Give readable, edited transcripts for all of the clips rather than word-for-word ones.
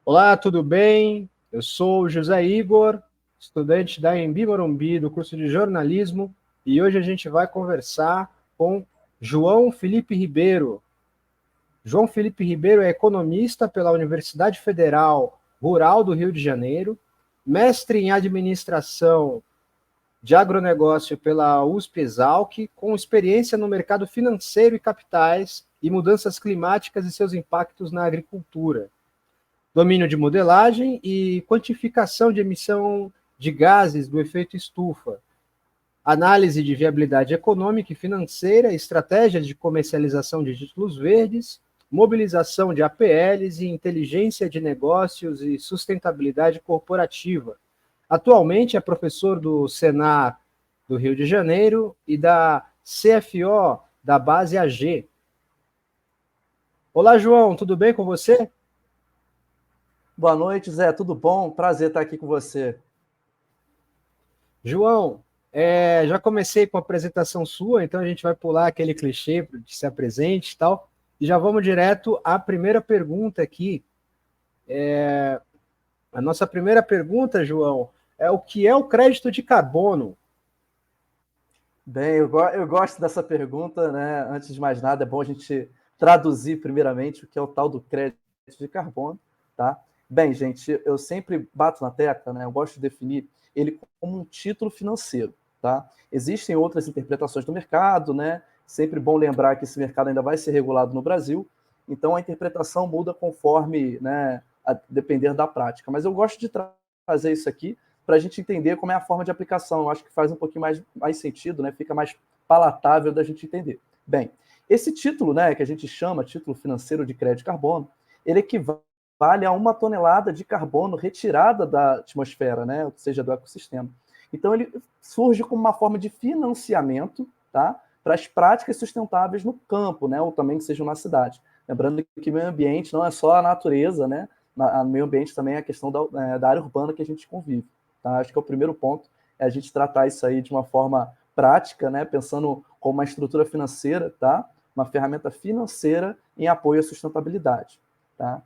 Olá, tudo bem? Eu sou o José Igor, estudante da Embi Morumbi, do curso de jornalismo, e hoje a gente vai conversar com João Felipe Ribeiro. João Felipe Ribeiro é economista pela Universidade Federal Rural do Rio de Janeiro, mestre em administração de agronegócio pela USP-Exalc, com experiência no mercado financeiro e capitais e mudanças climáticas e seus impactos na agricultura. Domínio de modelagem e quantificação de emissão de gases do efeito estufa, análise de viabilidade econômica e financeira, estratégias de comercialização de títulos verdes, mobilização de APLs e inteligência de negócios e sustentabilidade corporativa. Atualmente é professor do Senar do Rio de Janeiro e da CFO da base AG. Olá, João, tudo bem com você? Boa noite, Zé. Tudo bom? Prazer estar aqui com você. João, já comecei com a apresentação sua, então a gente vai pular aquele clichê para que se apresente e tal, e já vamos direto à primeira pergunta aqui. A nossa primeira pergunta, João, é o que é o crédito de carbono? Bem, eu gosto dessa pergunta, né? Antes de mais nada, é bom a gente traduzir primeiramente o que é o tal do crédito de carbono, tá? Bem, gente, eu sempre bato na tecla, né? Eu gosto de definir ele como um título financeiro, tá? Existem outras interpretações do mercado, né? Sempre bom lembrar que esse mercado ainda vai ser regulado no Brasil, então a interpretação muda conforme, né, depender da prática. Mas eu gosto de trazer isso aqui para a gente entender como é a forma de aplicação. Eu acho que faz um pouquinho mais sentido, né? Fica mais palatável da gente entender. Bem, esse título, né, que a gente chama título financeiro de crédito de carbono, ele equivale a 1 tonelada de carbono retirada da atmosfera, né, ou seja, do ecossistema. Então, ele surge como uma forma de financiamento, tá, para as práticas sustentáveis no campo, né, ou também que sejam na cidade. Lembrando que o meio ambiente não é só a natureza, né, no meio ambiente também é a questão da área urbana que a gente convive. Tá? Acho que é o primeiro ponto, é a gente tratar isso aí de uma forma prática, né? Pensando como uma estrutura financeira, tá? Uma ferramenta financeira em apoio à sustentabilidade. Tá?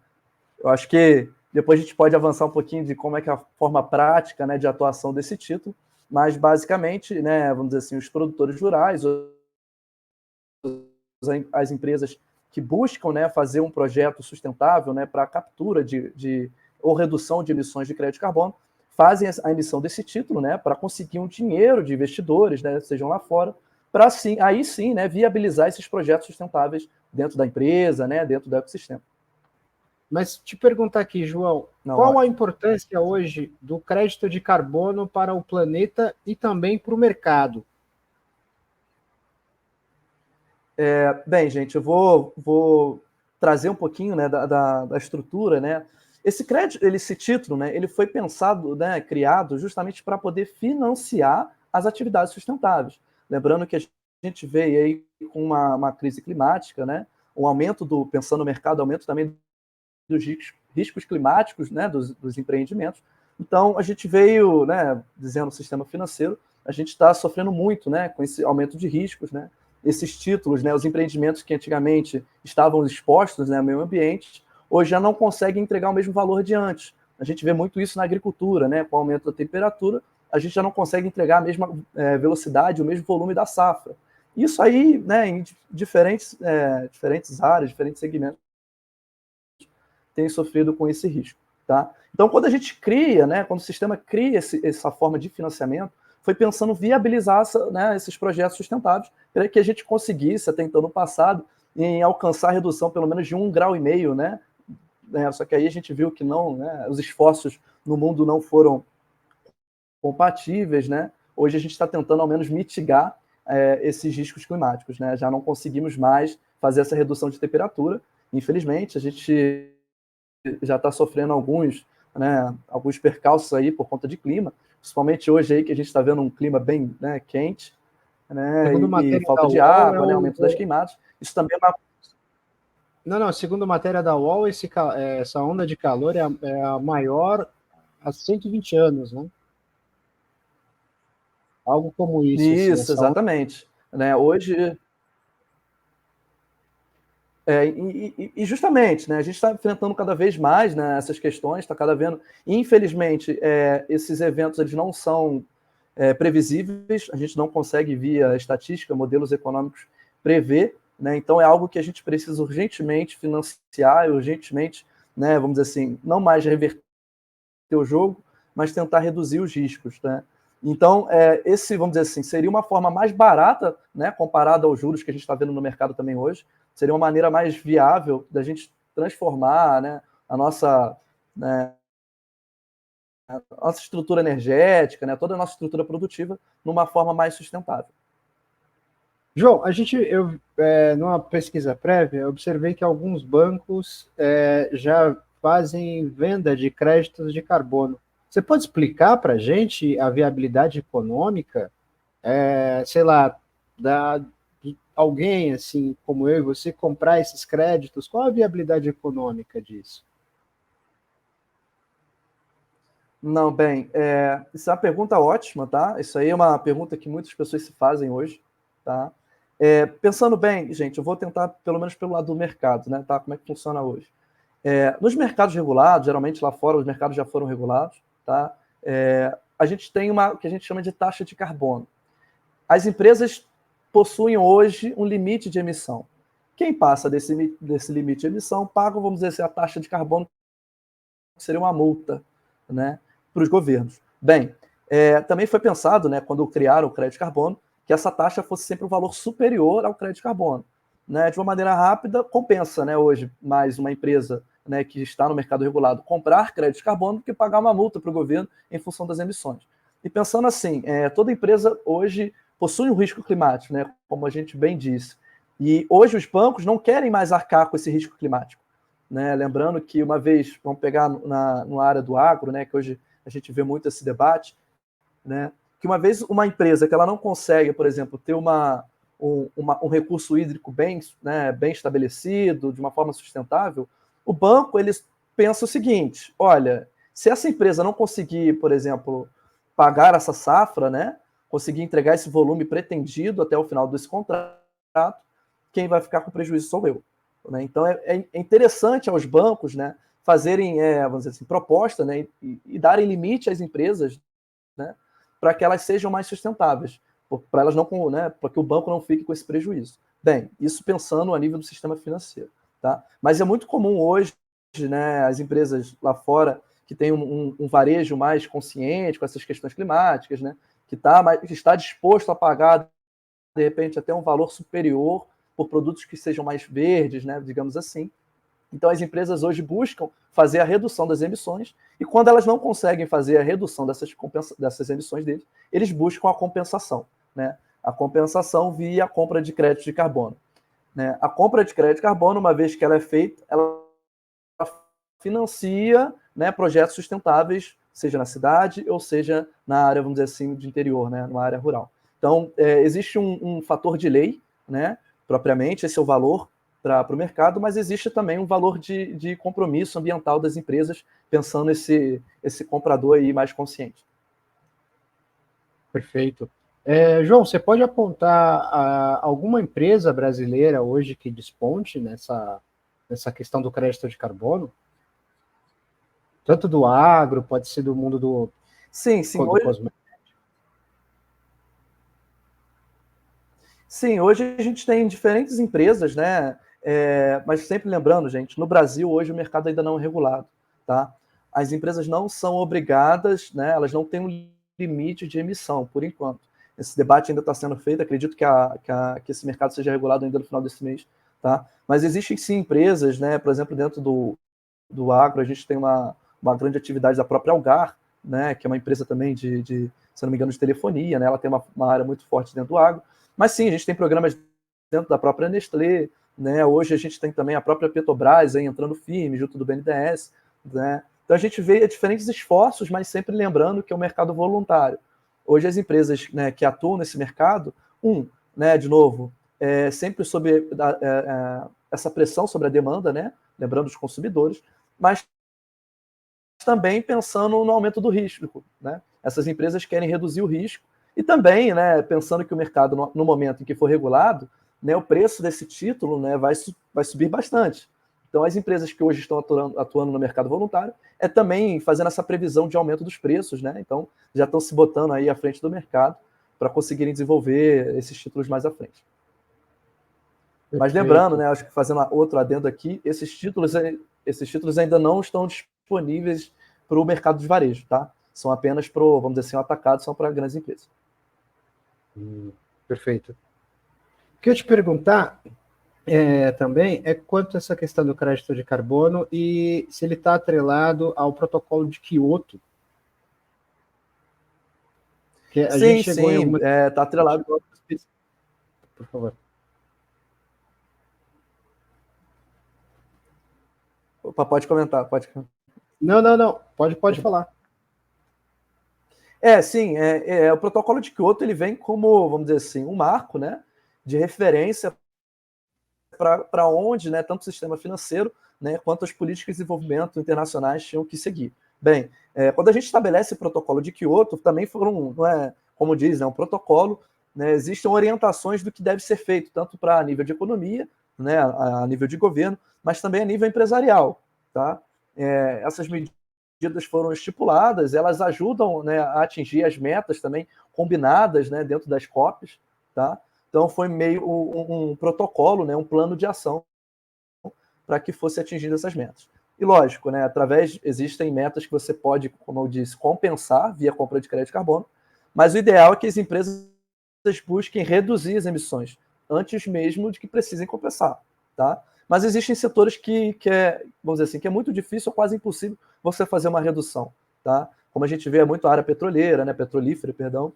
Eu acho que depois a gente pode avançar um pouquinho de como é que é a forma prática, né, de atuação desse título, mas basicamente, né, vamos dizer assim, os produtores rurais, as empresas que buscam, né, fazer um projeto sustentável, né, para a captura ou redução de emissões de crédito de carbono, fazem a emissão desse título, né, para conseguir um dinheiro de investidores, né, sejam lá fora, para aí sim, né, viabilizar esses projetos sustentáveis dentro da empresa, né, dentro do ecossistema. Mas te perguntar aqui, João, Não, qual a ótimo. importância hoje do crédito de carbono para o planeta e também para o mercado? Bem, gente, eu vou trazer um pouquinho, né, da estrutura, né? Esse crédito, esse título, né, ele foi pensado, né, criado justamente para poder financiar as atividades sustentáveis. Lembrando que a gente veio aí com uma crise climática, né, um aumento pensando no mercado, aumento também dos riscos climáticos, né, dos empreendimentos. Então, a gente veio, né, dizendo o sistema financeiro, a gente está sofrendo muito, né, com esse aumento de riscos, né, esses títulos, né, os empreendimentos que antigamente estavam expostos, né, ao meio ambiente, hoje já não conseguem entregar o mesmo valor de antes. A gente vê muito isso na agricultura, né, com o aumento da temperatura, a gente já não consegue entregar a mesma velocidade, o mesmo volume da safra. Isso aí, né, em diferentes áreas, diferentes segmentos, tem sofrido com esse risco. Tá? Então, quando a gente cria, né, quando o sistema cria essa forma de financiamento, foi pensando viabilizar né, esses projetos sustentáveis para que a gente conseguisse, até então no passado, em alcançar a redução pelo menos de 1,5 graus, né? Só que aí a gente viu que não, né, os esforços no mundo não foram compatíveis, né? Hoje a gente está tentando ao menos mitigar esses riscos climáticos, né? Já não conseguimos mais fazer essa redução de temperatura. Infelizmente, a gente já está sofrendo alguns percalços aí por conta de clima, principalmente hoje aí que a gente está vendo um clima bem, né, quente, né, Segundo e matéria da falta de UOL, água, né, aumento das queimadas. Isso também é uma... Não, segundo matéria da UOL, essa onda de calor é a maior há 120 anos, né? Algo como isso, assim, Isso, essa onda. exatamente. Né, hoje, E justamente, né, a gente está enfrentando cada vez mais, né, essas questões, está cada vez... Infelizmente, esses eventos eles não são previsíveis, a gente não consegue, via estatística, modelos econômicos, prever, né, então é algo que a gente precisa urgentemente financiar, urgentemente, né, vamos dizer assim, não mais reverter o jogo, mas tentar reduzir os riscos, né? Então, esse, vamos dizer assim, seria uma forma mais barata, né, comparada aos juros que a gente está vendo no mercado também hoje, seria uma maneira mais viável da gente transformar, né, a nossa, né, a nossa estrutura energética, né, toda a nossa estrutura produtiva, numa forma mais sustentável. João, numa pesquisa prévia, observei que alguns bancos já fazem venda de créditos de carbono. Você pode explicar para a gente a viabilidade econômica, sei lá, de alguém assim como eu e você comprar esses créditos? Qual a viabilidade econômica disso? Não, bem, isso é uma pergunta ótima, tá? Isso aí é uma pergunta que muitas pessoas se fazem hoje, tá? Pensando bem, gente, eu vou tentar pelo menos pelo lado do mercado, né? Tá? Como é que funciona hoje? Nos mercados regulados, geralmente lá fora os mercados já foram regulados, tá? A gente tem o que a gente chama de taxa de carbono. As empresas possuem hoje um limite de emissão. Quem passa desse limite de emissão paga, vamos dizer assim, a taxa de carbono, que seria uma multa, né, para os governos. Bem, também foi pensado, né, quando criaram o crédito de carbono, que essa taxa fosse sempre um valor superior ao crédito de carbono. Né, de uma maneira rápida, compensa, né, hoje mais uma empresa, né, que está no mercado regulado comprar crédito de carbono do que pagar uma multa para o governo em função das emissões. E pensando assim, toda empresa hoje possui um risco climático, né, como a gente bem disse. E hoje os bancos não querem mais arcar com esse risco climático. Né? Lembrando que uma vez, vamos pegar na área do agro, né, que hoje a gente vê muito esse debate, né, que uma vez uma empresa que ela não consegue, por exemplo, ter um recurso hídrico bem, né, bem estabelecido, de uma forma sustentável, o banco eles pensa o seguinte: olha, se essa empresa não conseguir, por exemplo, pagar essa safra, né, conseguir entregar esse volume pretendido até o final desse contrato, quem vai ficar com prejuízo sou eu. Né? Então é interessante aos bancos, né, fazerem, vamos dizer assim, proposta, né, e darem limite às empresas, né, para que elas sejam mais sustentáveis, para elas não, né, para que o banco não fique com esse prejuízo. Bem, isso pensando a nível do sistema financeiro, tá? Mas é muito comum hoje, né, as empresas lá fora que têm um varejo mais consciente com essas questões climáticas, né, que está disposto a pagar de repente até um valor superior por produtos que sejam mais verdes, né, digamos assim. Então, as empresas hoje buscam fazer a redução das emissões e, quando elas não conseguem fazer a redução dessas emissões deles, eles buscam a compensação, né? A compensação via a compra de crédito de carbono. Né? A compra de crédito de carbono, uma vez que ela é feita, ela financia, né, projetos sustentáveis, seja na cidade ou seja na área, vamos dizer assim, de interior, né, numa área rural. Então, existe um fator de lei, né, propriamente, esse é o valor para o mercado, mas existe também um valor de compromisso ambiental das empresas, pensando esse comprador aí mais consciente. Perfeito. João, você pode apontar alguma empresa brasileira hoje que desponte nessa questão do crédito de carbono? Tanto do agro, pode ser do mundo sim, do cosmético. Sim, hoje a gente tem diferentes empresas, né? Mas sempre lembrando, gente, no Brasil hoje o mercado ainda não é regulado, tá? As empresas não são obrigadas, né? Elas não têm um limite de emissão, por enquanto. Esse debate ainda está sendo feito, acredito que esse mercado seja regulado ainda no final desse mês, tá? Mas existem sim empresas, né? Por exemplo, dentro do agro, a gente tem uma grande atividade da própria Algar, né? Que é uma empresa também se não me engano, de telefonia, né? Ela tem uma área muito forte dentro do agro. Mas sim, a gente tem programas dentro da própria Nestlé, né? Hoje a gente tem também a própria Petrobras aí entrando firme junto do BNDES, né? Então a gente vê diferentes esforços, mas sempre lembrando que é um mercado voluntário. Hoje as empresas, né, que atuam nesse mercado, né, de novo, sempre sob essa pressão sobre a demanda, né? Lembrando os consumidores, mas também pensando no aumento do risco, né? Essas empresas querem reduzir o risco e também, né, pensando que o mercado, no momento em que for regulado, né, o preço desse título, né, vai subir bastante. Então, as empresas que hoje estão atuando no mercado voluntário também fazendo essa previsão de aumento dos preços, né? Então, já estão se botando aí à frente do mercado para conseguirem desenvolver esses títulos mais à frente. Mas lembrando, né, acho que fazendo outro adendo aqui, esses títulos ainda não estão disponíveis para o mercado de varejo, tá? São apenas para, vamos dizer assim, o atacado, são para grandes empresas. Perfeito. O que eu te perguntar também é quanto a essa questão do crédito de carbono e se ele está atrelado ao protocolo de Kyoto. Que a gente chegou em alguma... está atrelado. Por favor. Opa, pode comentar, pode. Não. Pode falar. Sim, o protocolo de Kyoto ele vem como, vamos dizer assim, um marco, né, de referência para onde, né, tanto o sistema financeiro, né, quanto as políticas de desenvolvimento internacionais tinham que seguir. Bem, quando a gente estabelece o protocolo de Kyoto, também foram, não é, como diz, né, um protocolo, né, existem orientações do que deve ser feito, tanto para nível de economia, né, a nível de governo, mas também a nível empresarial, tá? Essas medidas foram estipuladas, elas ajudam, né, a atingir as metas também combinadas, né, dentro das COPs, tá? Então, foi meio um protocolo, né, um plano de ação para que fosse atingidas essas metas. E lógico, né, existem metas que você pode, como eu disse, compensar via compra de crédito de carbono, mas o ideal é que as empresas busquem reduzir as emissões antes mesmo de que precisem compensar, tá? Mas existem setores que vamos dizer assim, que é muito difícil ou quase impossível você fazer uma redução, tá? Como a gente vê, é muito a área petroleira, né, petrolífera, perdão,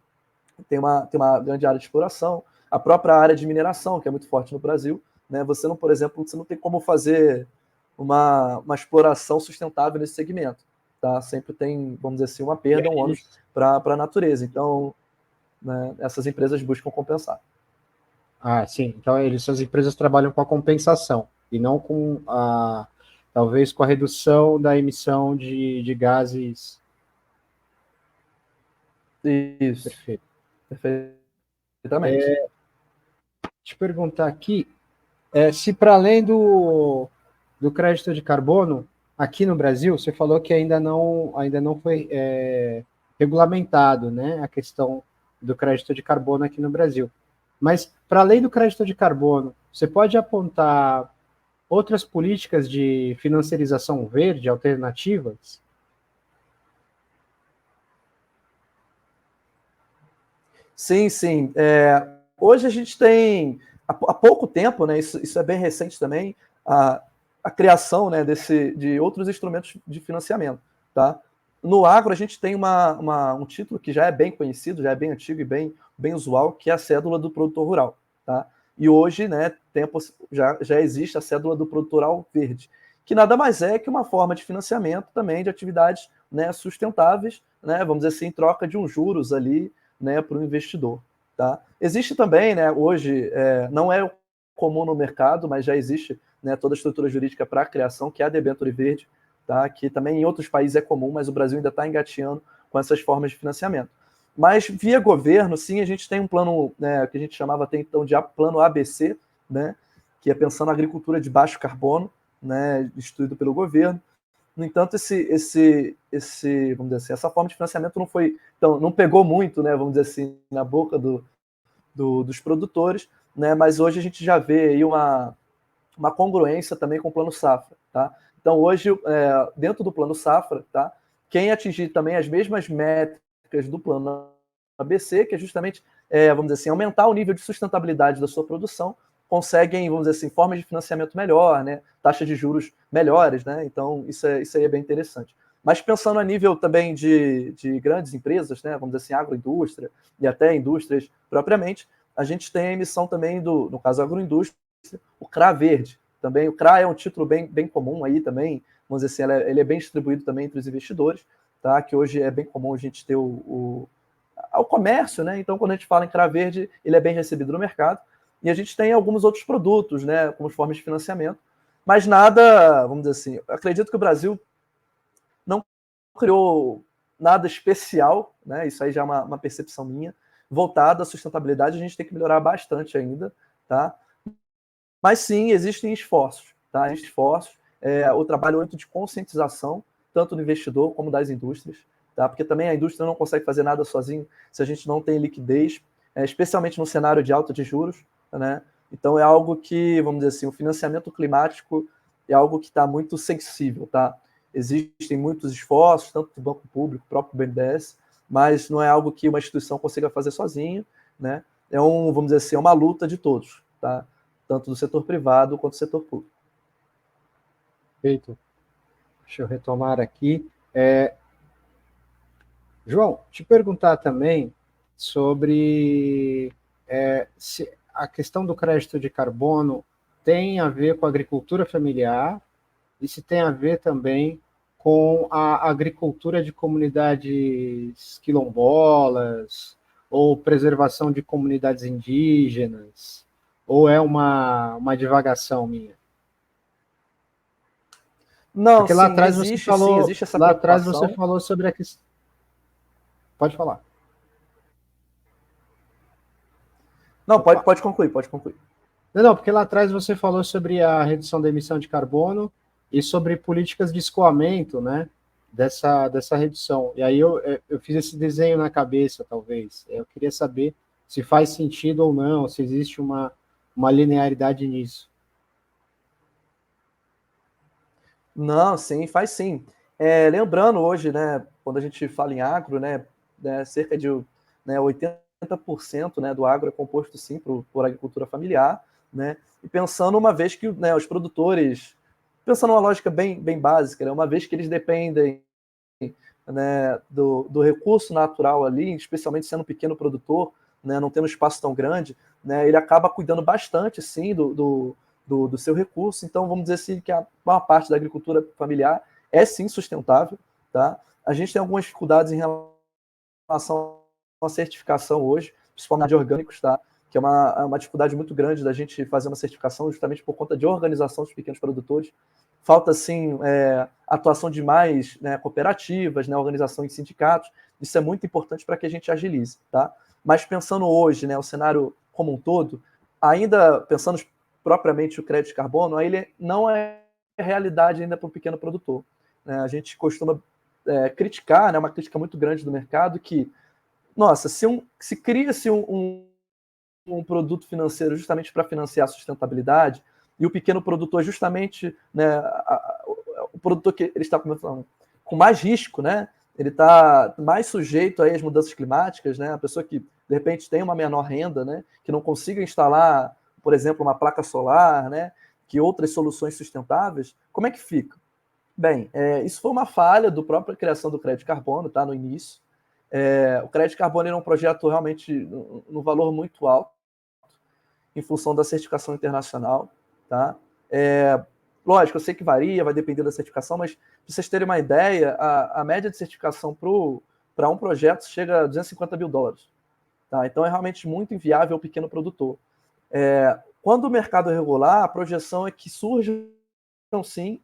tem uma grande área de exploração, a própria área de mineração, que é muito forte no Brasil, né? Você não, por exemplo, você não tem como fazer uma exploração sustentável nesse segmento, tá? Sempre tem, vamos dizer assim, uma perda, um ônus para a natureza. Então, né, essas empresas buscam compensar. Sim. Então, essas empresas trabalham com a compensação e não com talvez com a redução da emissão de gases. Isso. Perfeito. Perfeitamente. Te perguntar aqui, se para além do crédito de carbono, aqui no Brasil, você falou que ainda não foi regulamentado, né, a questão do crédito de carbono aqui no Brasil. Mas, para além do crédito de carbono, você pode apontar outras políticas de financiarização verde alternativas? Sim. Hoje a gente tem, há pouco tempo, né, isso é bem recente também, a criação, né, de outros instrumentos de financiamento. Tá? No agro, a gente tem um título que já é bem conhecido, já é bem antigo e bem usual, que é a cédula do produtor rural. Tá? E hoje, né, já existe a cédula do produtor rural verde, que nada mais é que uma forma de financiamento também de atividades, né, sustentáveis, né, vamos dizer assim, em troca de uns juros ali, né, para o investidor. Tá? Existe também, né, hoje, não é comum no mercado, mas já existe, né, toda a estrutura jurídica para a criação, que é a debênture verde, tá? Que também em outros países é comum, mas o Brasil ainda está engateando com essas formas de financiamento. Mas via governo, sim, a gente tem um plano, né, que a gente chamava até então de plano ABC, né, que é pensando na agricultura de baixo carbono, né, instituído pelo governo. No entanto, vamos dizer assim, essa forma de financiamento não pegou muito, né, vamos dizer assim, na boca dos produtores, né, mas hoje a gente já vê aí uma congruência também com o Plano Safra, tá? Então, hoje, dentro do Plano Safra, tá, quem atingir também as mesmas métricas do Plano ABC, que é justamente, vamos dizer assim, aumentar o nível de sustentabilidade da sua produção, conseguem, vamos dizer assim, formas de financiamento melhor, né, taxas de juros melhores, né, então isso aí é bem interessante. Mas pensando a nível também de grandes empresas, né, vamos dizer assim, agroindústria e até indústrias propriamente, a gente tem a emissão também no caso agroindústria, o CRA verde. Também o CRA é um título bem comum aí também, vamos dizer assim, ele é bem distribuído também entre os investidores, tá, que hoje é bem comum a gente ter o comércio, né, então quando a gente fala em CRA verde, ele é bem recebido no mercado. E a gente tem alguns outros produtos, né, como formas de financiamento, mas nada, vamos dizer assim, acredito que o Brasil não criou nada especial, né, isso aí já é uma percepção minha, voltado à sustentabilidade, a gente tem que melhorar bastante ainda, tá? Mas sim, existem esforços, tá? Existem esforços, o trabalho muito de conscientização, tanto do investidor como das indústrias, tá? Porque também a indústria não consegue fazer nada sozinho se a gente não tem liquidez, especialmente no cenário de alta de juros, né? Então é algo que, vamos dizer assim, o financiamento climático é algo que está muito sensível, tá? Existem muitos esforços, tanto do Banco Público, próprio BNDES, mas não é algo que uma instituição consiga fazer sozinha, né? Vamos dizer assim, é uma luta de todos, tá? Tanto do setor privado quanto do setor público. Perfeito. Deixa eu retomar aqui. João, te perguntar também sobre se a questão do crédito de carbono tem a ver com a agricultura familiar e se tem a ver também com a agricultura de comunidades quilombolas ou preservação de comunidades indígenas, ou é uma divagação minha? Não, Porque lá sim, atrás você sim, falou, existe essa lá atrás você preocupação. falou sobre a questão. Pode falar. Não, Opa. pode concluir, pode concluir. Não, porque lá atrás você falou sobre a redução da emissão de carbono e sobre políticas de escoamento, né, dessa redução. E aí eu fiz esse desenho na cabeça, talvez. Eu queria saber se faz sentido ou não, se existe uma linearidade nisso. Não, sim, faz sim. Lembrando hoje, né, quando a gente fala em agro, né cerca de 80%, né, do agro é composto sim por agricultura familiar, né, e pensando uma vez que, né, os produtores, pensando uma lógica bem básica, né, uma vez que eles dependem, né, do recurso natural ali, especialmente sendo um pequeno produtor, né, não tendo um espaço tão grande, né, ele acaba cuidando bastante sim do seu recurso. Então, vamos dizer assim que a maior parte da agricultura familiar é sim sustentável. Tá? A gente tem algumas dificuldades em relação à certificação hoje, principalmente de orgânicos, tá? Que é uma dificuldade muito grande da gente fazer uma certificação justamente por conta de organização dos pequenos produtores. Falta, sim, atuação de mais, né, cooperativas, né, organização em sindicatos. Isso é muito importante para que a gente agilize. Tá? Mas pensando hoje, né, o cenário como um todo, ainda pensando propriamente o crédito de carbono, ele não é realidade ainda para o pequeno produtor. Né? A gente costuma criticar, né, uma crítica muito grande do mercado, que, nossa, se cria-se um produto financeiro justamente para financiar a sustentabilidade, e o pequeno produtor justamente, né, o produtor que ele está com mais risco, né, ele está mais sujeito aí às mudanças climáticas, né, a pessoa que, de repente, tem uma menor renda, né, que não consiga instalar, por exemplo, uma placa solar, né, que outras soluções sustentáveis, como é que fica? Bem, isso foi uma falha do própria criação do crédito carbono, tá, no início. O crédito carbono era um projeto realmente no valor muito alto, em função da certificação internacional, tá? Lógico, eu sei que varia, vai depender da certificação, mas para vocês terem uma ideia, a média de certificação para um projeto chega a 250 mil dólares. Tá? Então é realmente muito inviável o pequeno produtor. Quando o mercado regular, a projeção é que surjam sim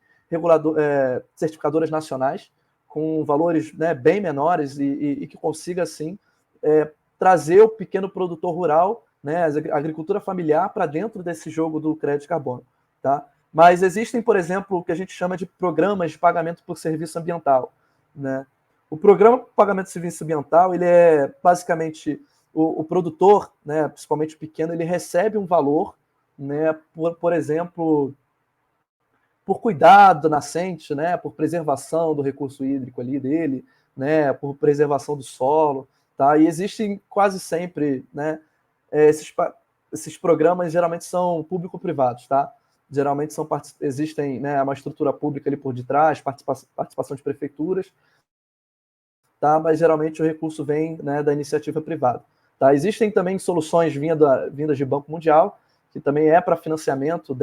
certificadoras nacionais com valores, né, bem menores e que consiga assim trazer o pequeno produtor rural, né, a agricultura familiar para dentro desse jogo do crédito de carbono. Tá? Mas existem, por exemplo, o que a gente chama de programas de pagamento por serviço ambiental. Né? O programa de pagamento por serviço ambiental, ele é basicamente o produtor, né, principalmente o pequeno, ele recebe um valor, né, por exemplo, por cuidado da nascente, né, por preservação do recurso hídrico ali dele, né, por preservação do solo, tá? E existem quase sempre, né, esses programas geralmente são público-privados, tá? Geralmente existem, né, uma estrutura pública ali por detrás, participação de prefeituras, tá? Mas geralmente o recurso vem, né, da iniciativa privada. Tá? Existem também soluções vindas de Banco Mundial, que também é para financiamento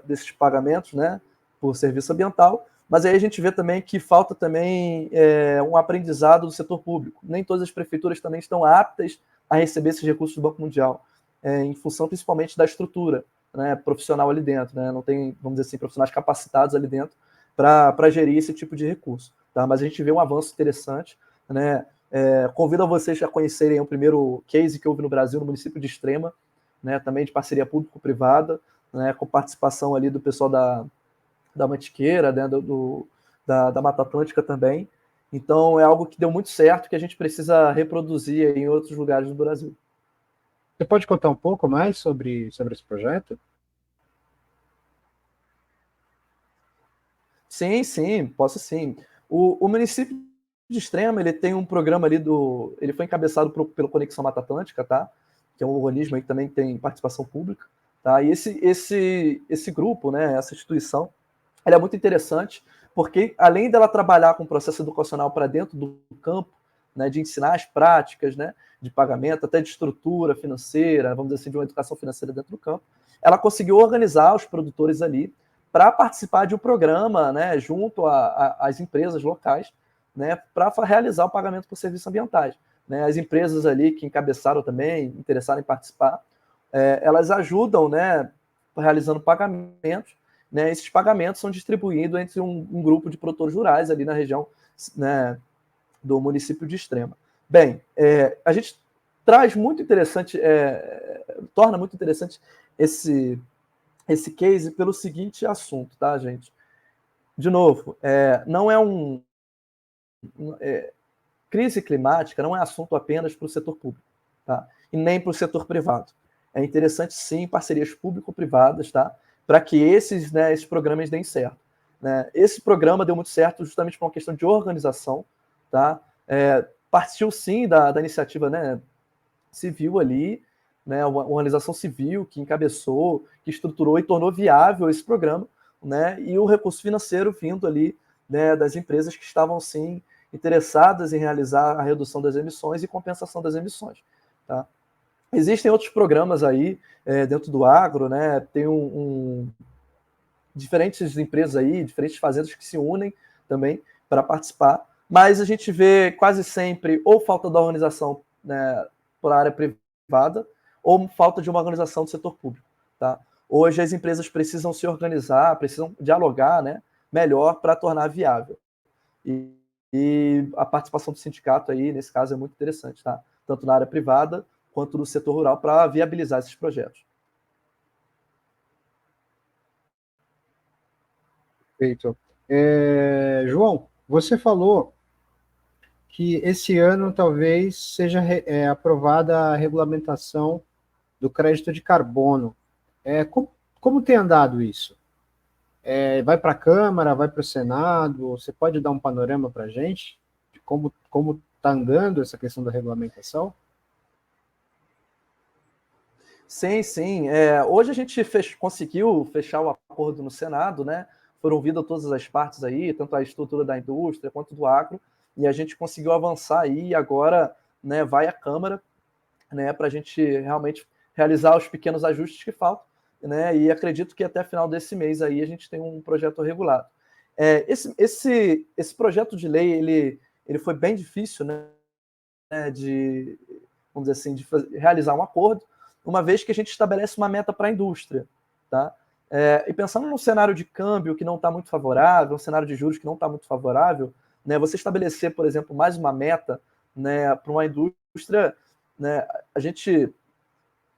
desses pagamentos, né, por serviço ambiental, mas aí a gente vê também que falta também um aprendizado do setor público. Nem todas as prefeituras também estão aptas a receber esses recursos do Banco Mundial, em função principalmente da estrutura, né, profissional ali dentro. Né? Não tem, vamos dizer assim, profissionais capacitados ali dentro para gerir esse tipo de recurso. Tá? Mas a gente vê um avanço interessante. Né? Convido a vocês a conhecerem o primeiro case que houve no Brasil, no município de Extrema, né, também de parceria público-privada, né, com participação ali do pessoal da Mantiqueira, né, da Mata Atlântica também. Então, é algo que deu muito certo, que a gente precisa reproduzir em outros lugares do Brasil. Você pode contar um pouco mais sobre esse projeto? Sim, sim, posso sim. O município de Extrema, ele tem um programa ali ele foi encabeçado pelo Conexão Mata Atlântica, tá? Que é um organismo aí que também tem participação pública, tá? E esse grupo, né, essa instituição, ela é muito interessante, porque além dela trabalhar com o processo educacional para dentro do campo, né, de ensinar as práticas, né, de pagamento, até de estrutura financeira, vamos dizer assim, de uma educação financeira dentro do campo, ela conseguiu organizar os produtores ali para participar de um programa, né, junto às empresas locais, né, para realizar o pagamento por serviços ambientais. Né, as empresas ali que encabeçaram também, interessaram em participar, elas ajudam, né, realizando pagamentos, né, esses pagamentos são distribuídos entre um grupo de produtores rurais ali na região, né, do município de Extrema. Bem, a gente traz muito interessante, torna muito interessante esse case pelo seguinte assunto, tá, gente? De novo, não é crise climática não é assunto apenas para o setor público, tá? E nem para o setor privado. É interessante, sim, parcerias público-privadas, tá? Para que esses programas deem certo. Né? Esse programa deu muito certo justamente por uma questão de organização, tá? Partiu, sim, da iniciativa, né, civil ali, né, uma organização civil que encabeçou, que estruturou e tornou viável esse programa, né, e o recurso financeiro vindo ali, né, das empresas que estavam, sim, interessadas em realizar a redução das emissões e compensação das emissões. Tá? Existem outros programas aí dentro do agro, né, tem diferentes empresas aí, diferentes fazendas que se unem também para participar, mas a gente vê quase sempre ou falta da organização, né, por área privada ou falta de uma organização do setor público. Tá? Hoje as empresas precisam se organizar, precisam dialogar, né, melhor para tornar viável. E a participação do sindicato aí, nesse caso, é muito interessante, tá? Tanto na área privada quanto no setor rural, para viabilizar esses projetos. Perfeito. João, você falou que esse ano talvez seja aprovada a regulamentação do crédito de carbono. Como tem andado isso? Vai para a Câmara, vai para o Senado? Você pode dar um panorama para a gente de como está andando essa questão da regulamentação? Sim, sim. Hoje a gente conseguiu fechar o acordo no Senado, né? Foram ouvidas todas as partes aí, tanto a estrutura da indústria quanto do agro, e a gente conseguiu avançar aí e agora, né, vai à Câmara, né, para a gente realmente realizar os pequenos ajustes que faltam, né? E acredito que até final desse mês aí a gente tem um projeto regulado. Esse projeto de lei ele foi bem difícil, né, de, vamos dizer assim, de realizar um acordo, uma vez que a gente estabelece uma meta para a indústria, tá? E pensando num cenário de câmbio que não está muito favorável, um cenário de juros que não está muito favorável, né, você estabelecer, por exemplo, mais uma meta, né, para uma indústria, né, a gente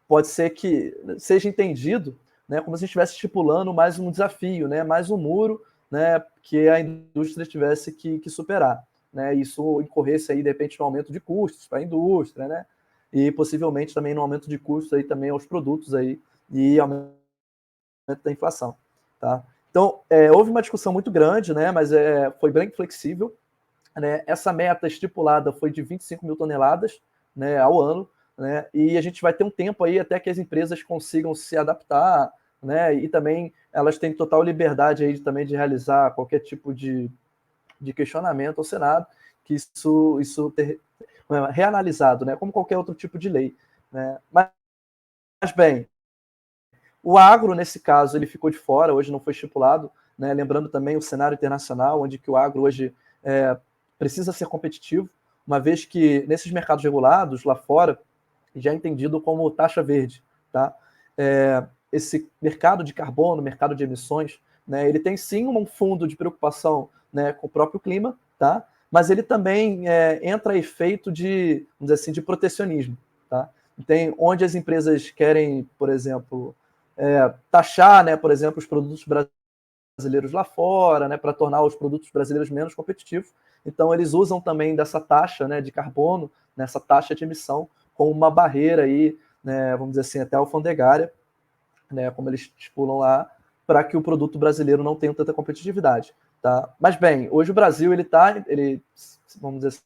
pode ser que seja entendido, né, como se a gente estivesse estipulando mais um desafio, né, mais um muro, né, que a indústria tivesse que superar. Né, isso incorresse aí, de repente, no aumento de custos para a indústria, né, e possivelmente também no aumento de custos aí também aos produtos aí, e aumento da inflação. Tá? Então, houve uma discussão muito grande, né, mas foi bem flexível. Né? Essa meta estipulada foi de 25 mil toneladas, né, ao ano, né, e a gente vai ter um tempo aí até que as empresas consigam se adaptar, né, e também elas têm total liberdade aí também de realizar qualquer tipo de questionamento ao Senado, que isso ter reanalisado, né, como qualquer outro tipo de lei. Né. Mas bem, o agro, nesse caso, ele ficou de fora, hoje não foi estipulado, né, lembrando também o cenário internacional, onde que o agro hoje precisa ser competitivo, uma vez que nesses mercados regulados, lá fora, já é entendido como taxa verde. Tá? Esse mercado de carbono, mercado de emissões, né, ele tem sim um fundo de preocupação, né, com o próprio clima, tá? Mas ele também entra a efeito de, vamos dizer assim, de protecionismo. Tá? tem onde as empresas querem, por exemplo, taxar, né, por exemplo, os produtos brasileiros lá fora, né, para tornar os produtos brasileiros menos competitivos. Então, eles usam também dessa taxa, né, de carbono, nessa taxa de emissão, como uma barreira aí, né, vamos dizer assim, até alfandegária, né, como eles estipulam lá, para que o produto brasileiro não tenha tanta competitividade. Tá? Mas, bem, hoje o Brasil, ele, vamos dizer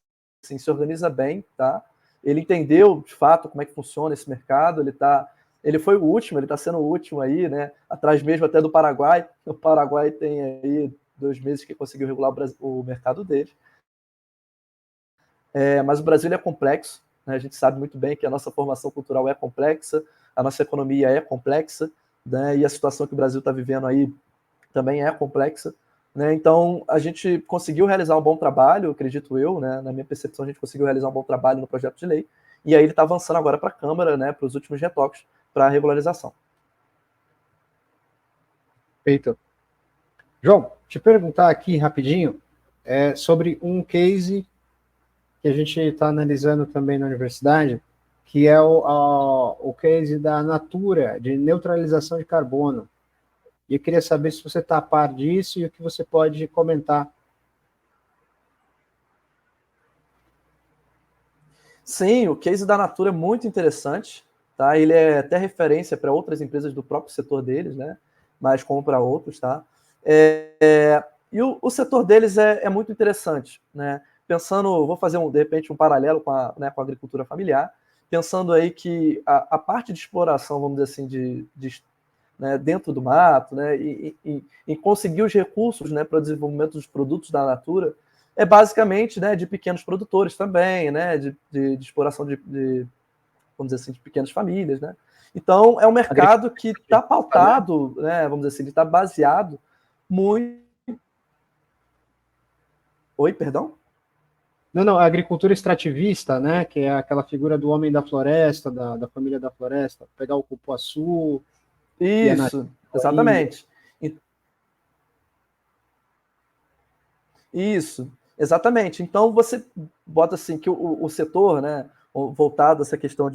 assim, se organiza bem, tá? Ele entendeu, de fato, como é que funciona esse mercado, ele foi o último, ele está sendo o último aí, né? Atrás mesmo até do Paraguai. O Paraguai tem aí 2 meses que conseguiu regular o mercado dele. Mas o Brasil é complexo, né? A gente sabe muito bem que a nossa formação cultural é complexa, a nossa economia é complexa, né? E a situação que o Brasil está vivendo aí também é complexa. Né? Então, a gente conseguiu realizar um bom trabalho, acredito eu, né? Na minha percepção, a gente conseguiu realizar um bom trabalho no projeto de lei, e aí ele está avançando agora para a Câmara, né? Para os últimos retoques, para a regularização. Perfeito. João, te perguntar aqui rapidinho sobre um case que a gente está analisando também na universidade, que é o case da Natura, de neutralização de carbono. E eu queria saber se você está a par disso e o que você pode comentar. Sim, o case da Natura é muito interessante. Tá? Ele é até referência para outras empresas do próprio setor deles, né? Mas como para outros. Tá? E o setor deles é muito interessante. Né? Pensando, vou fazer de repente um paralelo com a agricultura familiar, pensando aí que a parte de exploração, vamos dizer assim, né, dentro do mato, né, e conseguir os recursos, né, para o desenvolvimento dos produtos da Natura, é basicamente, né, de pequenos produtores também, né, de exploração vamos dizer assim, de pequenas famílias, né. Então, é um mercado que está pautado, né, vamos dizer assim, ele está baseado muito... Oi, perdão? Não, a agricultura extrativista, né, que é aquela figura do homem da floresta, da família da floresta, pegar o cupuaçu... Isso, exatamente. Isso, exatamente. Então, você bota assim, que o setor, né, voltado a essa questão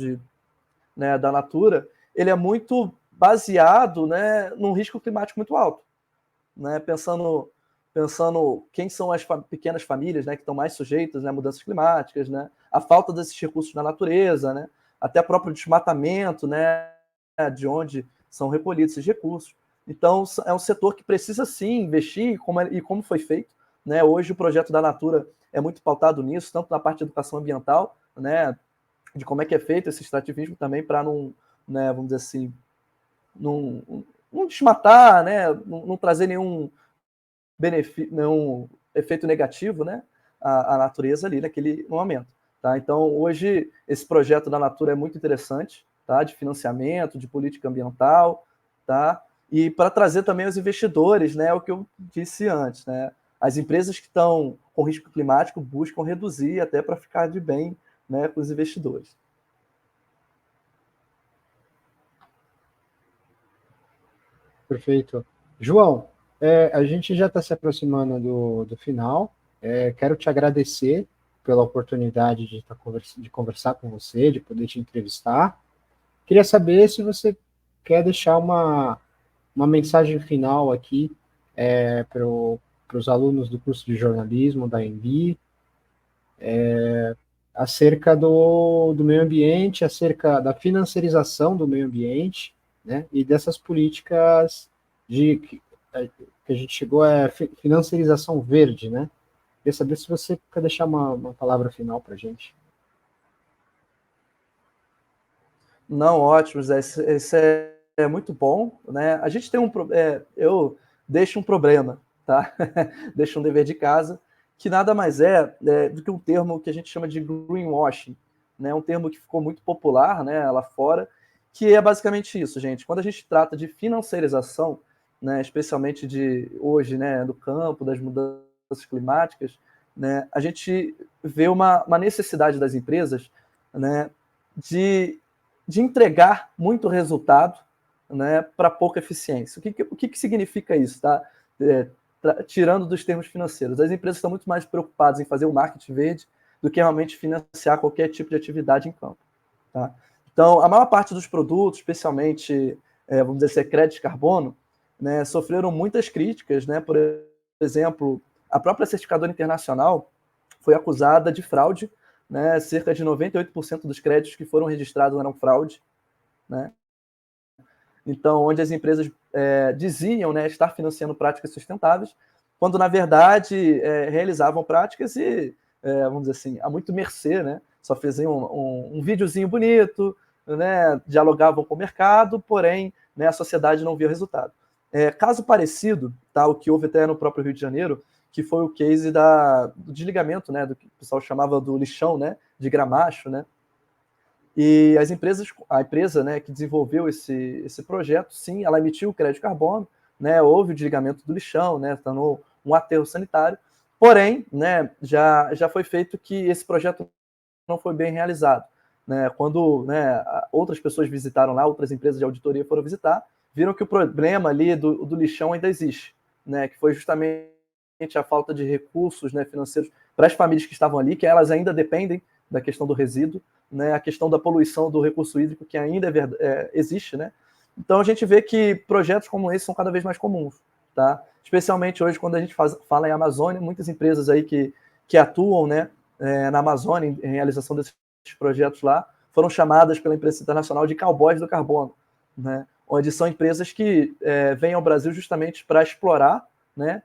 né, da Natura, ele é muito baseado, né, num risco climático muito alto. Né, pensando quem são as pequenas famílias, né, que estão mais sujeitas, né, a mudanças climáticas, né, a falta desses recursos na natureza, né, até próprio desmatamento, né, de onde são recolhidos esses recursos. Então, é um setor que precisa sim investir, como foi feito. Né? Hoje, o projeto da Natura é muito pautado nisso, tanto na parte de educação ambiental, né, de como é que é feito esse extrativismo também, para não, né, vamos dizer assim, não desmatar, né, não trazer nenhum benefício, nenhum efeito negativo, né, à natureza ali naquele momento. Tá? Então, hoje, esse projeto da Natura é muito interessante, tá? De financiamento, de política ambiental, tá? E para trazer também os investidores, né, o que eu disse antes, né? As empresas que estão com risco climático buscam reduzir até para ficar de bem, né, com os investidores. Perfeito. João, a gente já está se aproximando do final. Quero te agradecer pela oportunidade de conversar com você, de poder te entrevistar. Queria saber se você quer deixar uma mensagem final aqui para os alunos do curso de jornalismo da EMB, acerca do meio ambiente, acerca da financiarização do meio ambiente, né, e dessas políticas que a gente chegou a financiarização verde, né? Queria saber se você quer deixar uma palavra final para a gente. Não, ótimo, Zé. Esse é muito bom, né? A gente tem eu deixo um problema, tá? Deixo um dever de casa, que nada mais do que um termo que a gente chama de greenwashing, né? Um termo que ficou muito popular, né, lá fora, que é basicamente isso, gente. Quando a gente trata de financiarização, né, especialmente de hoje, né, do campo, das mudanças climáticas, né, a gente vê uma necessidade das empresas, né, de entregar muito resultado, né, para pouca eficiência. O que significa isso? Tá? Tirando dos termos financeiros, as empresas estão muito mais preocupadas em fazer o marketing verde do que realmente financiar qualquer tipo de atividade em campo. Tá? Então, a maior parte dos produtos, especialmente, vamos dizer assim, crédito de carbono, né, sofreram muitas críticas, né? Por exemplo, a própria certificadora internacional foi acusada de fraude, né? Cerca de 98% dos créditos que foram registrados eram fraude, né? Então, onde as empresas diziam, né, estar financiando práticas sustentáveis, quando na verdade realizavam práticas e, vamos dizer assim, a muito mercê, né? Só faziam um videozinho bonito, né? Dialogavam com o mercado, porém, né, a sociedade não via o resultado. Caso parecido, tá, o que houve até no próprio Rio de Janeiro, que foi o case do desligamento, né, do que o pessoal chamava do lixão, né, de Gramacho, né? E a empresa, né, que desenvolveu esse projeto, sim, ela emitiu o crédito de carbono, né, houve o desligamento do lixão, né, tornou um aterro sanitário, porém, né, já foi feito que esse projeto não foi bem realizado. Né, quando, né, outras pessoas visitaram lá, outras empresas de auditoria foram visitar, viram que o problema ali do lixão ainda existe, né, que foi justamente a falta de recursos, né, financeiros para as famílias que estavam ali, que elas ainda dependem da questão do resíduo, né, a questão da poluição do recurso hídrico, que ainda existe, né? Então a gente vê que projetos como esse são cada vez mais comuns, tá? Especialmente hoje, quando a gente fala em Amazônia, muitas empresas aí que atuam, né, na Amazônia, em realização desses projetos lá, foram chamadas pela imprensa internacional de cowboys do carbono, né? Onde são empresas que vêm ao Brasil justamente para explorar, né,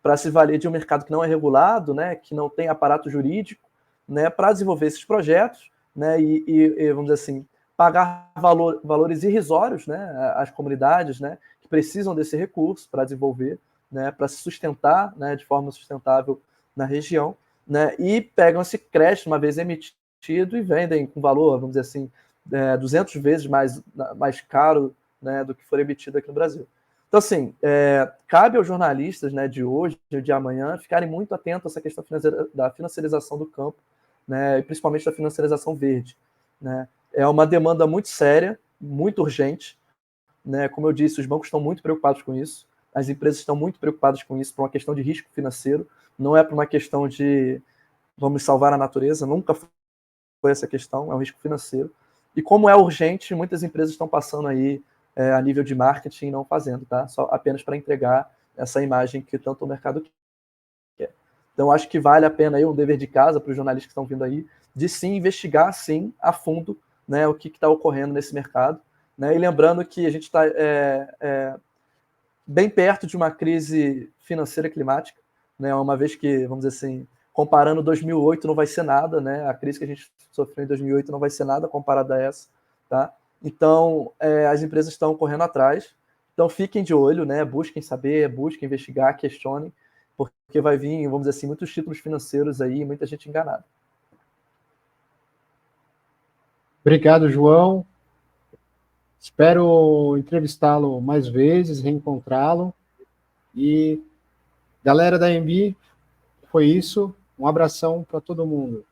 para se valer de um mercado que não é regulado, né, que não tem aparato jurídico, né, para desenvolver esses projetos, né, e vamos dizer assim, pagar valores irrisórios, né, às comunidades, né, que precisam desse recurso para desenvolver, né, para se sustentar, né, de forma sustentável na região, né, e pegam esse crédito uma vez emitido e vendem com valor, vamos dizer assim, 200 vezes mais caro, né, do que for emitido aqui no Brasil. Então, assim, cabe aos jornalistas, né, de hoje e de amanhã ficarem muito atentos a essa questão da financiarização do campo, né, e principalmente da financiarização verde. Né. É uma demanda muito séria, muito urgente. Né. Como eu disse, os bancos estão muito preocupados com isso, as empresas estão muito preocupadas com isso por uma questão de risco financeiro, não é por uma questão de vamos salvar a natureza, nunca foi essa questão, é um risco financeiro. E como é urgente, muitas empresas estão passando aí a nível de marketing não fazendo, tá? Só apenas para entregar essa imagem que tanto o mercado quer. Então, acho que vale a pena aí um dever de casa para os jornalistas que estão vindo aí, de sim investigar, sim, a fundo, né, o que está ocorrendo nesse mercado. Né? E lembrando que a gente está bem perto de uma crise financeira climática, né? Uma vez que, vamos dizer assim, comparando 2008 não vai ser nada, né? A crise que a gente sofreu em 2008 não vai ser nada comparada a essa, tá? Então, as empresas estão correndo atrás. Então, fiquem de olho, né? Busquem saber, busquem investigar, questionem, porque vai vir, vamos dizer assim, muitos títulos financeiros aí, muita gente enganada. Obrigado, João. Espero entrevistá-lo mais vezes, reencontrá-lo. E, galera da EMB, foi isso. Um abração para todo mundo.